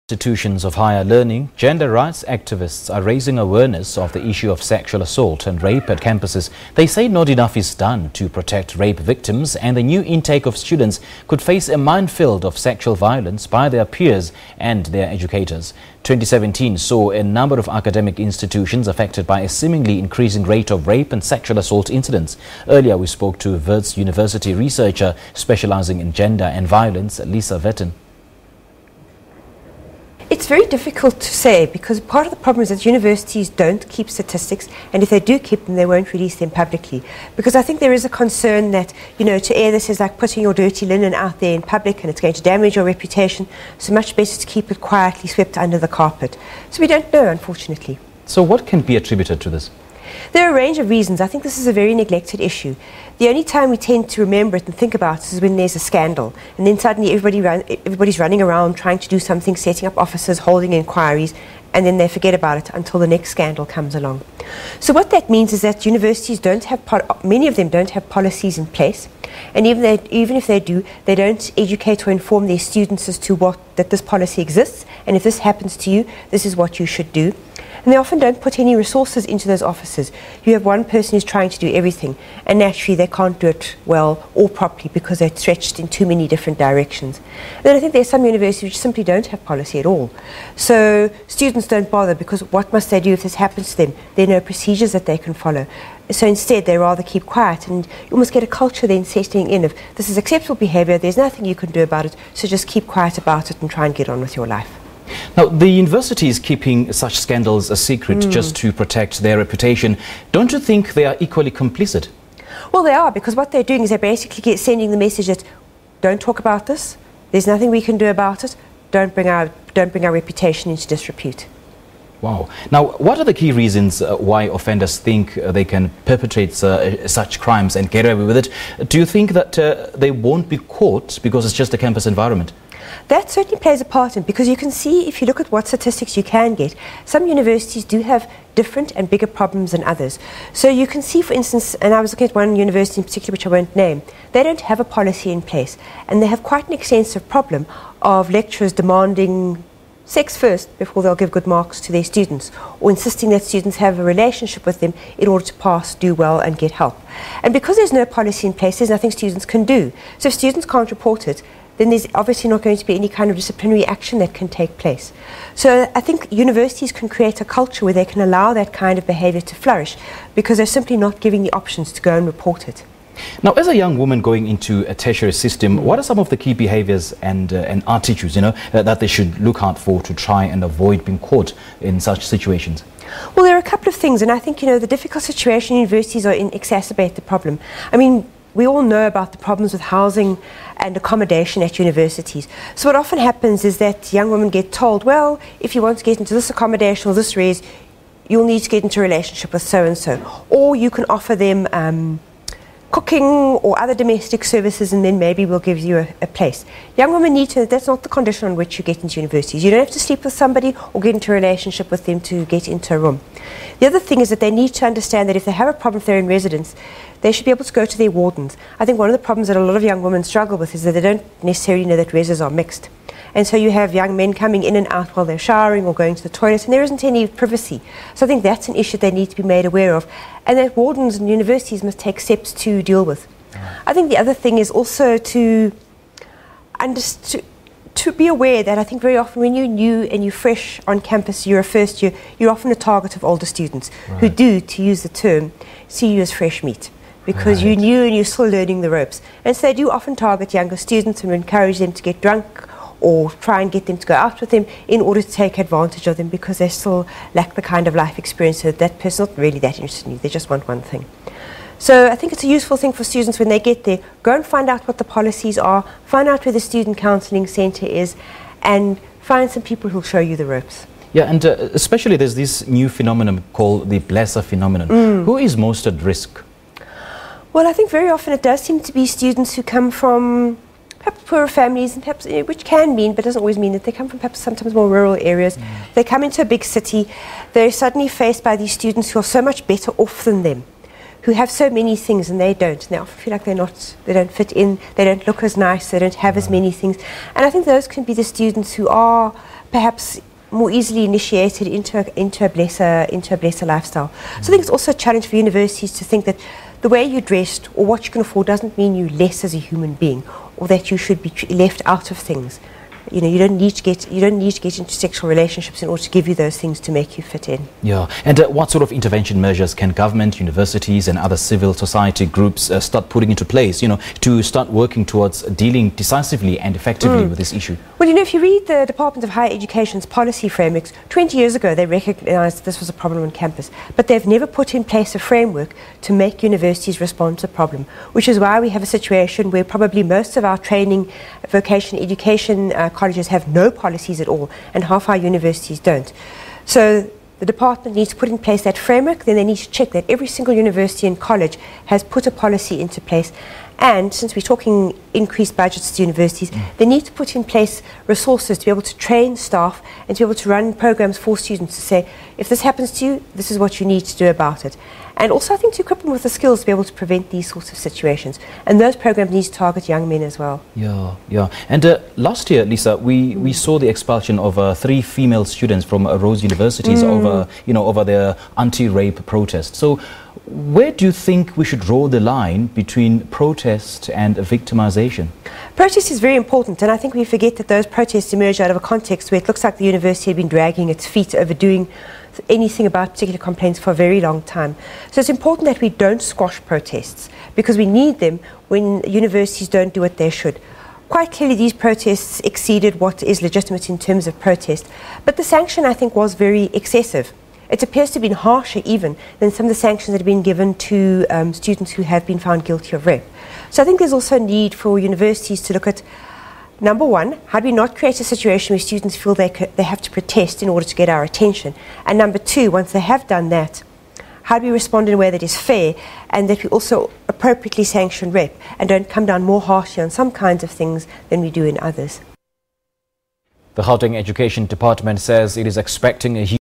Institutions of higher learning, gender rights activists are raising awareness of the issue of sexual assault and rape at campuses. They say not enough is done to protect rape victims, and the new intake of students could face a minefield of sexual violence by their peers and their educators. 2017 saw a number of academic institutions affected by a seemingly increasing rate of rape and sexual assault incidents. Earlier we spoke to WITS University Researcher Specializing in Gender and Violence, Vetten. It's very difficult to say because part of the problem is that universities don't keep statistics, and if they do keep them, they won't release them publicly. Because I think there is a concern that, to air this is like putting your dirty linen out there in public and it's going to damage your reputation, so much better to keep it quietly swept under the carpet. So we don't know, unfortunately. So what can be attributed to this? There are a range of reasons. I think this is a very neglected issue. The only time we tend to remember it and think about it is when there's a scandal. And then suddenly everybody's running around trying to do something, setting up offices, holding inquiries, and then they forget about it until the next scandal comes along. So what that means is that universities don't have, many of them don't have policies in place. And even if they do, they don't educate or inform their students as to that this policy exists, and if this happens to you, this is what you should do. And they often don't put any resources into those offices. You have one person who's trying to do everything, and naturally they can't do it well or properly because they're stretched in too many different directions. And then I think there's some universities which simply don't have policy at all. So students don't bother because what must they do if this happens to them? There are no procedures that they can follow. So instead they rather keep quiet, and you almost get a culture then setting in of this is acceptable behaviour, there's nothing you can do about it, so just keep quiet about it and try and get on with your life. Now, the university is keeping such scandals a secret just to protect their reputation. Don't you think they are equally complicit? Well, they are, because what they're doing is they're basically sending the message that don't talk about this, there's nothing we can do about it, don't bring our reputation into disrepute. Wow. Now, what are the key reasons why offenders think they can perpetrate such crimes and get away with it? Do you think that they won't be caught because it's just a campus environment? That certainly plays a part in it, because you can see, if you look at what statistics you can get, some universities do have different and bigger problems than others. So you can see, for instance, and I was looking at one university in particular which I won't name, they don't have a policy in place, and they have quite an extensive problem of lecturers demanding sex first before they'll give good marks to their students, or insisting that students have a relationship with them in order to pass, do well and get help. And because there's no policy in place, there's nothing students can do. So if students can't report it, then there's obviously not going to be any kind of disciplinary action that can take place. So I think universities can create a culture where they can allow that kind of behaviour to flourish, because they're simply not giving the options to go and report it. Now, as a young woman going into a tertiary system, what are some of the key behaviours and attitudes, that they should look out for to try and avoid being caught in such situations? Well, there are a couple of things, and I think, the difficult situation in universities exacerbate the problem. I mean, we all know about the problems with housing and accommodation at universities. So what often happens is that young women get told, well, if you want to get into this accommodation or this res, you'll need to get into a relationship with so-and-so. Or you can offer them cooking or other domestic services, and then maybe we'll give you a place. Young women need to, that's not the condition on which you get into universities. You don't have to sleep with somebody or get into a relationship with them to get into a room. The other thing is that they need to understand that if they have a problem if they're in residence, they should be able to go to their wardens. I think one of the problems that a lot of young women struggle with is that they don't necessarily know that reses are mixed. And so you have young men coming in and out while they're showering or going to the toilet, and there isn't any privacy. So I think that's an issue they need to be made aware of, and that wardens and universities must take steps to deal with. I think the other thing is also to be aware that I think very often when you're new and you're fresh on campus, you're a first year, you're often a target of older students who do, to use the term, see you as fresh meat, because you're new and you're still learning the ropes. And so they do often target younger students and encourage them to get drunk or try and get them to go out with them in order to take advantage of them, because they still lack the kind of life experience that that person's not really that interested in you, they just want one thing. So I think it's a useful thing for students when they get there, go and find out what the policies are, find out where the student counselling centre is, and find some people who'll show you the ropes. Yeah, and especially there's this new phenomenon called the blesser phenomenon. Who is most at risk? Well, I think very often it does seem to be students who come from perhaps poorer families, and perhaps, which can mean, but doesn't always mean, that they come from perhaps sometimes more rural areas. They come into a big city, they're suddenly faced by these students who are so much better off than them, who have so many things and they don't. And they often feel like they don't fit in, they don't look as nice, they don't have as many things. And I think those can be the students who are perhaps more easily initiated into a blesser lifestyle. So I think it's also a challenge for universities to think that the way you're dressed or what you can afford doesn't mean you're less as a human being, or that you should be left out of things. You know, you don't need to get into sexual relationships in order to give you those things to make you fit in. Yeah, and what sort of intervention measures can government, universities and other civil society groups start putting into place, you know, to start working towards dealing decisively and effectively with this issue? Well, you know, if you read the Department of Higher Education's policy frameworks, 20 years ago they recognised this was a problem on campus, but they've never put in place a framework to make universities respond to the problem, which is why we have a situation where probably most of our training, vocational education colleges have no policies at all, and half our universities don't. So the department needs to put in place that framework, then they need to check that every single university and college has put a policy into place. And since we're talking increased budgets to universities, they need to put in place resources to be able to train staff and to be able to run programs for students to say, if this happens to you, this is what you need to do about it. And also I think to equip them with the skills to be able to prevent these sorts of situations. And those programs need to target young men as well. Yeah. And last year, Lisa, we saw the expulsion of 3 female students from Rose universities over their anti-rape protest. So where do you think we should draw the line between protest and victimization? Protest is very important, and I think we forget that those protests emerge out of a context where it looks like the university had been dragging its feet over doing anything about particular complaints for a very long time. So it's important that we don't squash protests, because we need them when universities don't do what they should. Quite clearly these protests exceeded what is legitimate in terms of protest, but the sanction I think was very excessive. It appears to have been harsher even than some of the sanctions that have been given to students who have been found guilty of rape. So I think there's also a need for universities to look at, number one, how do we not create a situation where students feel they have to protest in order to get our attention? And number two, once they have done that, how do we respond in a way that is fair and that we also appropriately sanction rape and don't come down more harshly on some kinds of things than we do in others? The Gauteng Education Department says it is expecting a